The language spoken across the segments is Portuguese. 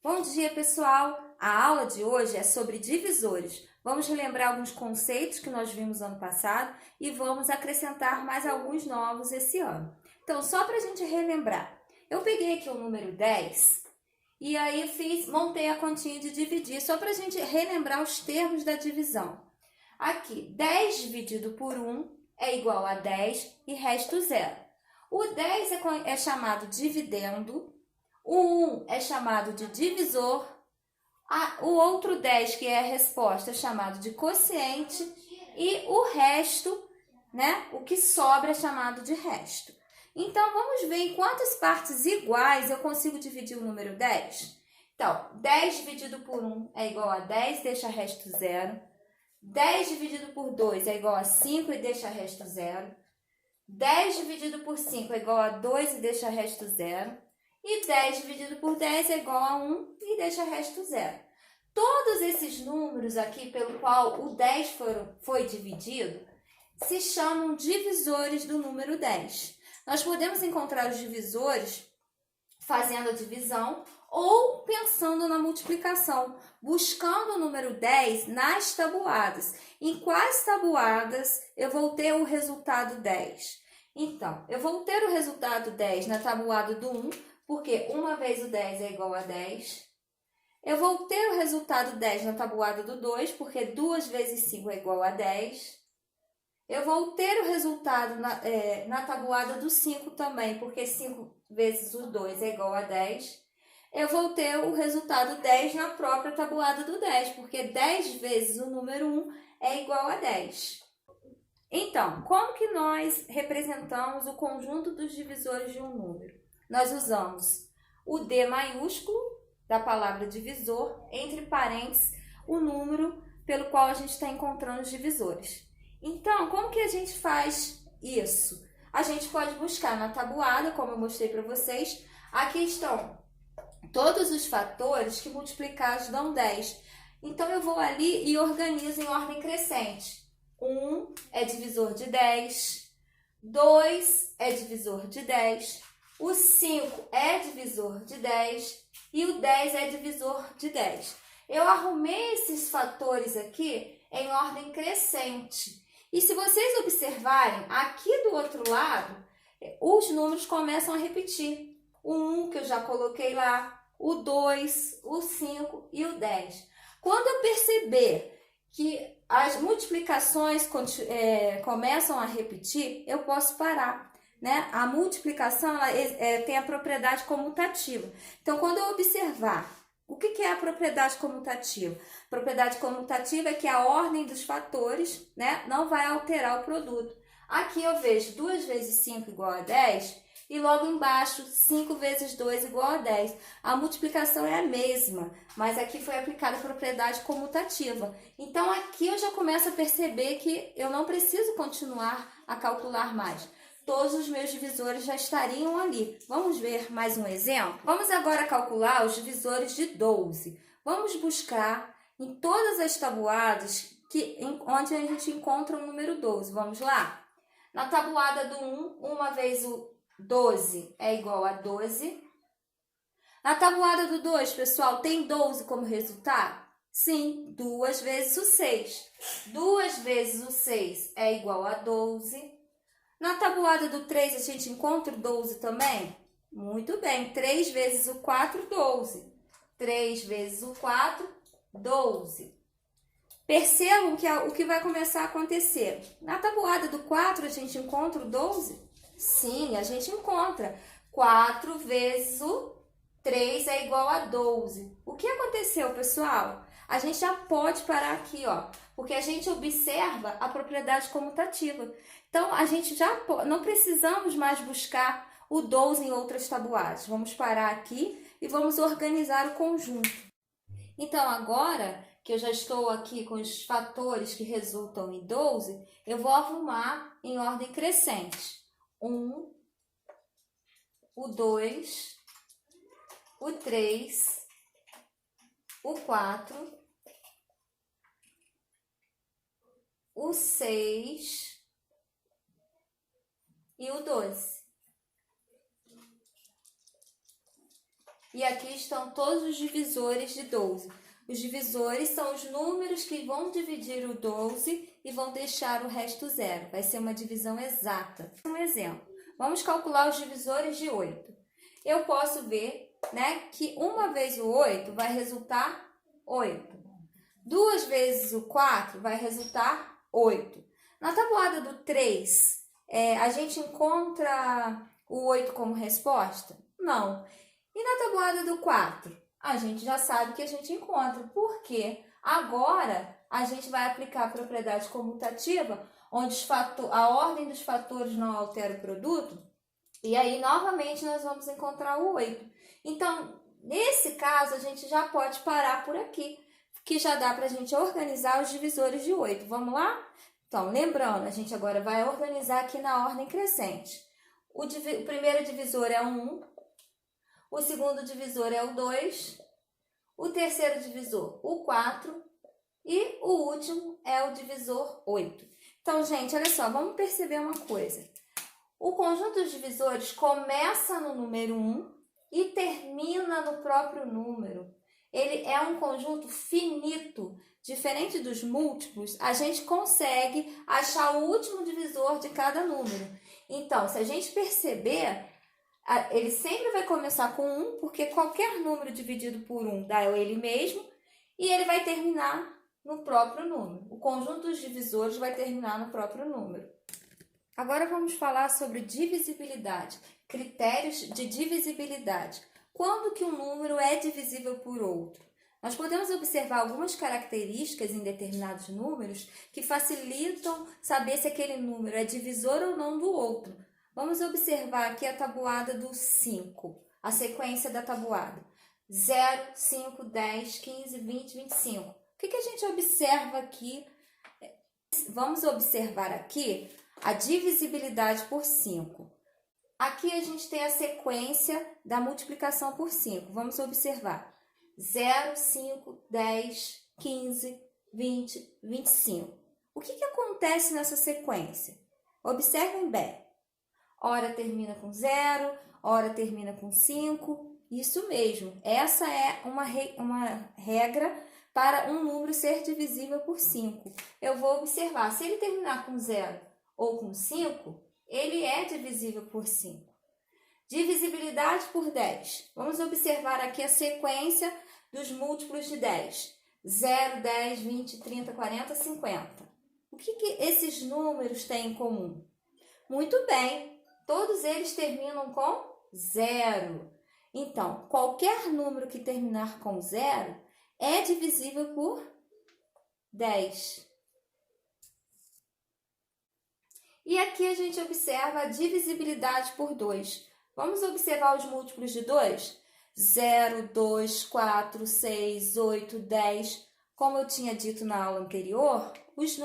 Bom dia, pessoal! A aula de hoje é sobre divisores. Vamos relembrar alguns conceitos que nós vimos ano passado e vamos acrescentar mais alguns novos esse ano. Então, só para a gente relembrar, eu peguei aqui o número 10 e aí montei a continha de dividir, só para a gente relembrar os termos da divisão. Aqui, 10 dividido por 1 é igual a 10 e resto zero. O 10 é chamado dividendo. O 1 é chamado de divisor, o outro 10, que é a resposta, é chamado de quociente, e o resto, né, o que sobra é chamado de resto. Então, vamos ver em quantas partes iguais eu consigo dividir o número 10. Então, 10 dividido por 1 é igual a 10, deixa resto zero. 10 dividido por 2 é igual a 5 e deixa resto zero. 10 dividido por 5 é igual a 2 e deixa resto zero. E 10 dividido por 10 é igual a 1 e deixa resto zero. Todos esses números aqui pelo qual o 10 foi dividido se chamam divisores do número 10. Nós podemos encontrar os divisores fazendo a divisão ou pensando na multiplicação, buscando o número 10 nas tabuadas. Em quais tabuadas eu vou ter o resultado 10? Então, eu vou ter o resultado 10 na tabuada do 1, porque 1 vezes o 10 é igual a 10. Eu vou ter o resultado 10 na tabuada do 2, porque 2 vezes 5 é igual a 10. Eu vou ter o resultado na tabuada do 5 também, porque 5 vezes o 2 é igual a 10. Eu vou ter o resultado 10 na própria tabuada do 10, porque 10 vezes o número 1 é igual a 10. Então, como que nós representamos o conjunto dos divisores de um número? Nós usamos o D maiúsculo da palavra divisor, entre parênteses, o número pelo qual a gente está encontrando os divisores. Então, como que a gente faz isso? A gente pode buscar na tabuada, como eu mostrei para vocês. Aqui estão todos os fatores que multiplicados dão 10. Então, eu vou ali e organizo em ordem crescente. 1 é divisor de 10, 2 é divisor de 10, o 5 é divisor de 10 e o 10 é divisor de 10. Eu arrumei esses fatores aqui em ordem crescente. E se vocês observarem, aqui do outro lado, os números começam a repetir. O 1 que eu já coloquei lá, o 2, o 5 e o 10. Quando eu perceber que as multiplicações começam a repetir, eu posso parar, né? A multiplicação tem a propriedade comutativa. Então, quando eu observar o que é a propriedade comutativa? A propriedade comutativa é que a ordem dos fatores, né, não vai alterar o produto. Aqui eu vejo 2 vezes 5 igual a 10 e logo embaixo 5 vezes 2 igual a 10. A multiplicação é a mesma, mas aqui foi aplicada a propriedade comutativa. Então aqui eu já começo a perceber que eu não preciso continuar a calcular mais. Todos os meus divisores já estariam ali. Vamos ver mais um exemplo? Vamos agora calcular os divisores de 12. Vamos buscar em todas as tabuadas onde a gente encontra o número 12. Vamos lá? Na tabuada do 1, 1 vezes o 12 é igual a 12. Na tabuada do 2, pessoal, tem 12 como resultado? Sim, 2 vezes o 6. 2 vezes o 6 é igual a 12. Na tabuada do 3, a gente encontra o 12 também? Muito bem, 3 vezes o 4, 12. 3 vezes o 4, 12. Percebam o que vai começar a acontecer. Na tabuada do 4, a gente encontra o 12? Sim, a gente encontra. 4 vezes o 3 é igual a 12. O que aconteceu, pessoal? A gente já pode parar aqui, ó, porque a gente observa a propriedade comutativa. Então, a gente já não precisamos mais buscar o 12 em outras tabuadas. Vamos parar aqui e vamos organizar o conjunto. Então, agora que eu já estou aqui com os fatores que resultam em 12, eu vou arrumar em ordem crescente. 1, o 2, o 3, o 4, o 6 e o 12. E aqui estão todos os divisores de 12. Os divisores são os números que vão dividir o 12 e vão deixar o resto zero. Vai ser uma divisão exata. Um exemplo. Vamos calcular os divisores de 8. Eu posso ver, né, que uma vez o 8 vai resultar 8. Duas vezes o 4 vai resultar 8. Na tabuada do 3, a gente encontra o 8 como resposta? Não. E na tabuada do 4? A gente já sabe que a gente encontra. Por quê? Agora, a gente vai aplicar a propriedade comutativa, onde a ordem dos fatores não altera o produto. E aí, novamente, nós vamos encontrar o 8. Então, nesse caso, a gente já pode parar por aqui, que já dá para a gente organizar os divisores de 8. Vamos lá? Então, lembrando, a gente agora vai organizar aqui na ordem crescente. O primeiro divisor é o 1, o segundo divisor é o 2, o terceiro divisor o 4 e o último é o divisor 8. Então, gente, olha só, vamos perceber uma coisa. O conjunto dos divisores começa no número 1 e termina no próprio número. Ele é um conjunto finito. Diferente dos múltiplos, a gente consegue achar o último divisor de cada número. Então, se a gente perceber, ele sempre vai começar com 1, porque qualquer número dividido por 1 dá ele mesmo, e ele vai terminar no próprio número. O conjunto dos divisores vai terminar no próprio número. Agora vamos falar sobre divisibilidade, critérios de divisibilidade. Quando que um número é divisível por outro? Nós podemos observar algumas características em determinados números que facilitam saber se aquele número é divisor ou não do outro. Vamos observar aqui a tabuada do 5, a sequência da tabuada. 0, 5, 10, 15, 20, 25. O que a gente observa aqui? Vamos observar aqui a divisibilidade por 5. Aqui a gente tem a sequência da multiplicação por 5. Vamos observar. 0, 5, 10, 15, 20, 25. O que acontece nessa sequência? Observem bem. Ora termina com 0, ora termina com 5. Isso mesmo. Essa é uma regra para um número ser divisível por 5. Eu vou observar. Se ele terminar com 0 ou com 5, ele é divisível por 5. Divisibilidade por 10. Vamos observar aqui a sequência dos múltiplos de 10. 0, 10, 20, 30, 40, 50. O que esses números têm em comum? Muito bem, todos eles terminam com 0. Então, qualquer número que terminar com 0 é divisível por 10. E aqui a gente observa a divisibilidade por 2. Vamos observar os múltiplos de 2? 0, 2, 4, 6, 8, 10. Como eu tinha dito na aula anterior,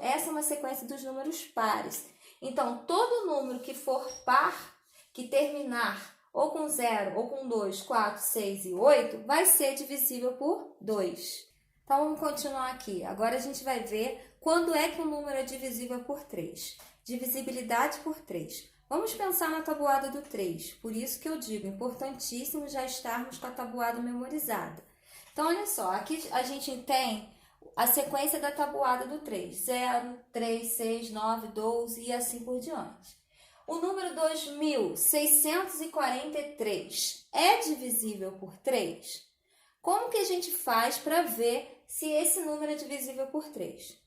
essa é uma sequência dos números pares. Então, todo número que for par, que terminar ou com 0, ou com 2, 4, 6 e 8, vai ser divisível por 2. Então, vamos continuar aqui. Agora, a gente vai ver quando é que o número é divisível por 3. Divisibilidade por 3. Vamos pensar na tabuada do 3. Por isso que eu digo, importantíssimo já estarmos com a tabuada memorizada. Então, olha só, aqui a gente tem a sequência da tabuada do 3. 0, 3, 6, 9, 12 e assim por diante. O número 2643 é divisível por 3? Como que a gente faz para ver se esse número é divisível por 3?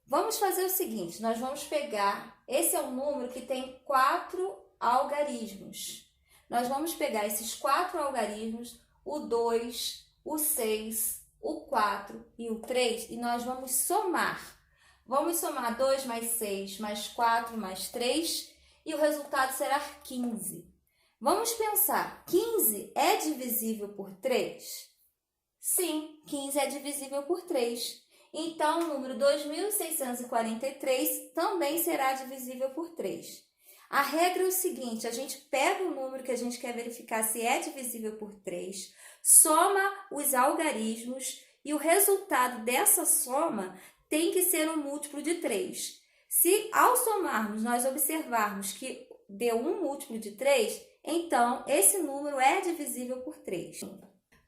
Vamos fazer o seguinte, nós vamos pegar, esse é um número que tem 4 algarismos. Nós vamos pegar esses 4 algarismos, o 2, o 6, o 4 e o 3, e nós vamos somar. Vamos somar 2 mais 6 mais 4 mais 3 e o resultado será 15. Vamos pensar, 15 é divisível por 3? Sim, 15 é divisível por 3. Então, o número 2643 também será divisível por 3. A regra é o seguinte, a gente pega o número que a gente quer verificar se é divisível por 3, soma os algarismos e o resultado dessa soma tem que ser um múltiplo de 3. Se ao somarmos nós observarmos que deu um múltiplo de 3, então esse número é divisível por 3.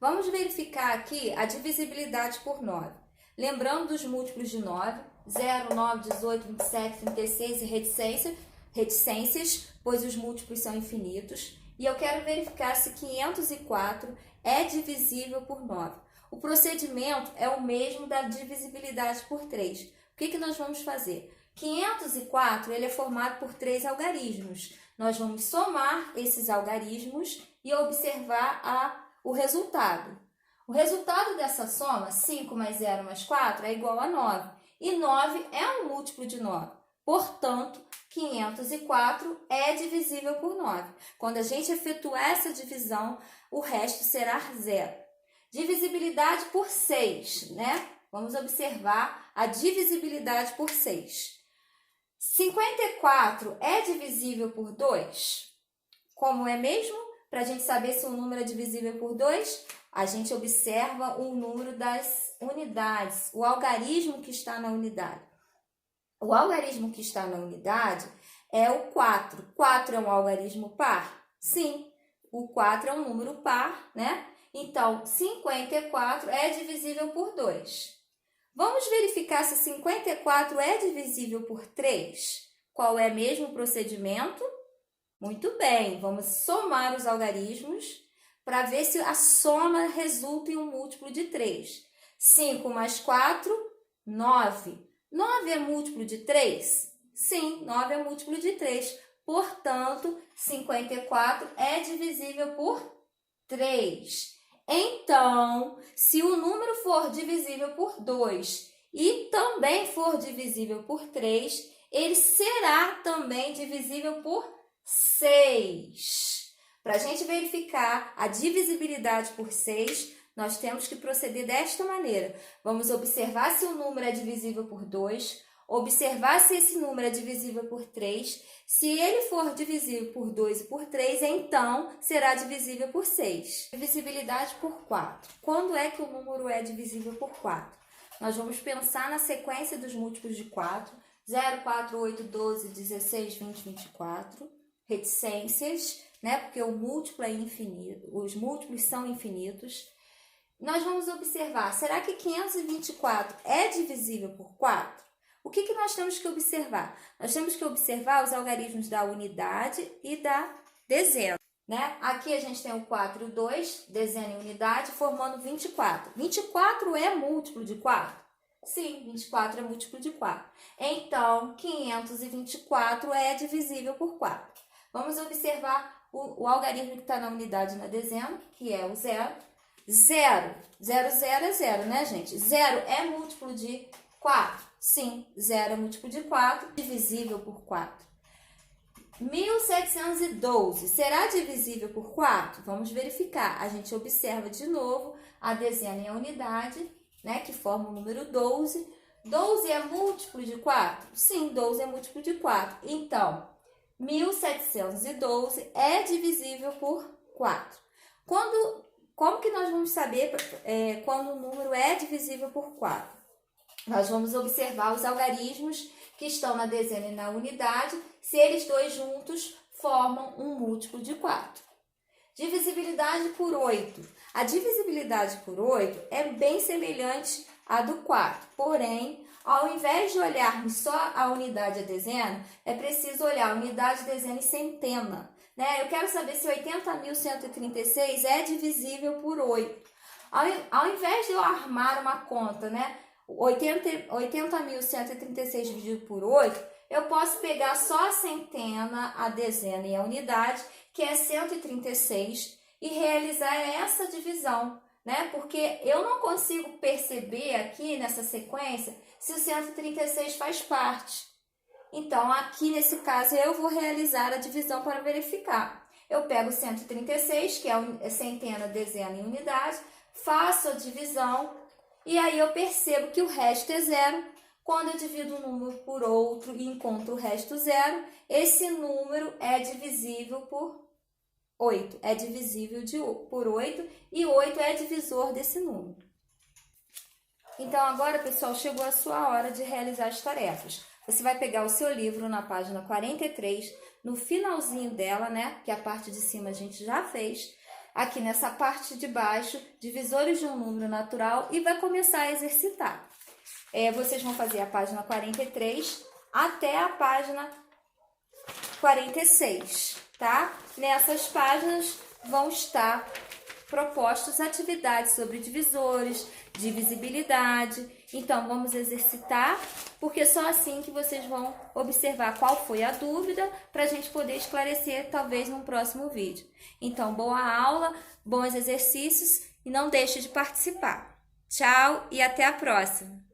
Vamos verificar aqui a divisibilidade por 9. Lembrando dos múltiplos de 9, 0, 9, 18, 27, 36 e reticências, pois os múltiplos são infinitos. E eu quero verificar se 504 é divisível por 9. O procedimento é o mesmo da divisibilidade por 3. O que nós vamos fazer? 504 ele é formado por 3 algarismos. Nós vamos somar esses algarismos e observar o resultado. O resultado dessa soma, 5 mais 0 mais 4, é igual a 9. E 9 é um múltiplo de 9. Portanto, 504 é divisível por 9. Quando a gente efetuar essa divisão, o resto será 0. Divisibilidade por 6, né? Vamos observar a divisibilidade por 6. 54 é divisível por 2? Como é mesmo? Para a gente saber se um número é divisível por 2, a gente observa o número das unidades, o algarismo que está na unidade. O algarismo que está na unidade é o 4. 4 é um algarismo par? Sim, o 4 é um número par, né? Então, 54 é divisível por 2. Vamos verificar se 54 é divisível por 3? Qual é mesmo o procedimento? Muito bem, vamos somar os algarismos para ver se a soma resulta em um múltiplo de 3. 5 mais 4, 9. 9 é múltiplo de 3? Sim, 9 é múltiplo de 3. Portanto, 54 é divisível por 3. Então, se o número for divisível por 2 e também for divisível por 3, ele será também divisível por 6. Para a gente verificar a divisibilidade por 6, nós temos que proceder desta maneira. Vamos observar se o número é divisível por 2, observar se esse número é divisível por 3. Se ele for divisível por 2 e por 3, então será divisível por 6. Divisibilidade por 4. Quando é que o número é divisível por 4? Nós vamos pensar na sequência dos múltiplos de 4. 0, 4, 8, 12, 16, 20, 24. Reticências, né? Porque o múltiplo é infinito, os múltiplos são infinitos. Nós vamos observar, será que 524 é divisível por 4? O que nós temos que observar? Nós temos que observar os algarismos da unidade e da dezena, né? Aqui a gente tem o 4 e o 2, dezena e unidade, formando 24. 24 é múltiplo de 4? Sim, 24 é múltiplo de 4. Então, 524 é divisível por 4. Vamos observar o algarismo que está na unidade e na dezena, que é o 0. 0, 0, 0 é 0, né, gente? 0 é múltiplo de 4? Sim, 0 é múltiplo de 4, divisível por 4. 1712 será divisível por 4? Vamos verificar. A gente observa de novo a dezena e a unidade, né, que formam o número 12. 12 é múltiplo de 4? Sim, 12 é múltiplo de 4. Então, 1712 é divisível por 4. Como que nós vamos saber quando o número é divisível por 4? Nós vamos observar os algarismos que estão na dezena e na unidade, se eles dois juntos formam um múltiplo de 4. Divisibilidade por 8. A divisibilidade por 8 é bem semelhante à do 4, porém, ao invés de olharmos só a unidade e a dezena, é preciso olhar a unidade, dezena e centena. Né? Eu quero saber se 80.136 é divisível por 8. Ao invés de eu armar uma conta, né? 80.136 dividido por 8, eu posso pegar só a centena, a dezena e a unidade, que é 136, e realizar essa divisão, né? Porque eu não consigo perceber aqui nessa sequência se o 136 faz parte. Então, aqui nesse caso, eu vou realizar a divisão para verificar. Eu pego 136, que é a centena, dezena e unidade, faço a divisão e aí eu percebo que o resto é 0. Quando eu divido um número por outro e encontro o resto 0, esse número é divisível por 8. É divisível por 8 e 8 é divisor desse número. Então, agora, pessoal, chegou a sua hora de realizar as tarefas. Você vai pegar o seu livro na página 43, no finalzinho dela, né? Que a parte de cima a gente já fez. aqui nessa parte de baixo, divisores de um número natural e vai começar a exercitar. Vocês vão fazer a página 43 até a página 46, tá? Nessas páginas vão estar propostas atividades sobre divisores, divisibilidade. Então, vamos exercitar, porque só assim que vocês vão observar qual foi a dúvida, para a gente poder esclarecer, talvez, num próximo vídeo. Então, boa aula, bons exercícios e não deixe de participar. Tchau e até a próxima!